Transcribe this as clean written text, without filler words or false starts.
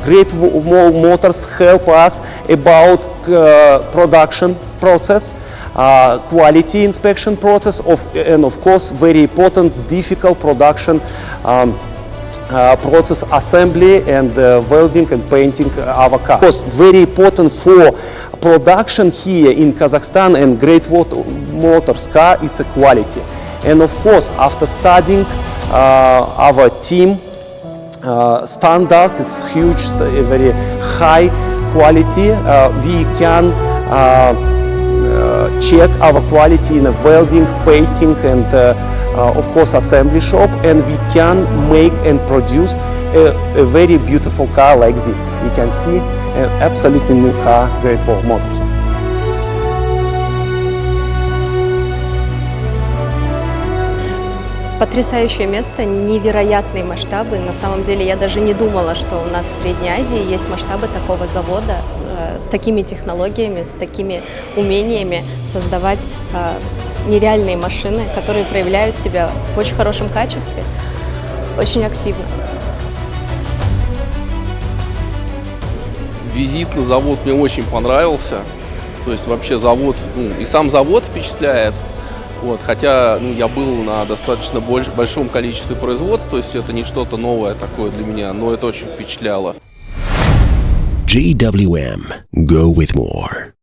Great Wall Motors help us about production process, quality inspection process, and of course very important difficult production process assembly and welding and painting our car. Of course, very important for production here in Kazakhstan and Great Wall Motors car, it's a quality. And of course, after studying our team standards, it's huge, very high quality, we can check our quality in a welding, painting, and of course assembly shop, and we can make and produce a very beautiful car like this. You can see an absolutely new car, Great Wall Motors. Потрясающее место, невероятные масштабы. На самом деле я даже не думала, что у нас в Средней Азии есть масштабы такого завода с такими технологиями, с такими умениями создавать нереальные машины, которые проявляют себя в очень хорошем качестве, очень активно. Визит на завод мне очень понравился. То есть вообще завод, и сам завод впечатляет. Вот, хотя я был на достаточно большом количестве производств, то есть это не что-то новое такое для меня, но это очень впечатляло. GWM. Go with more.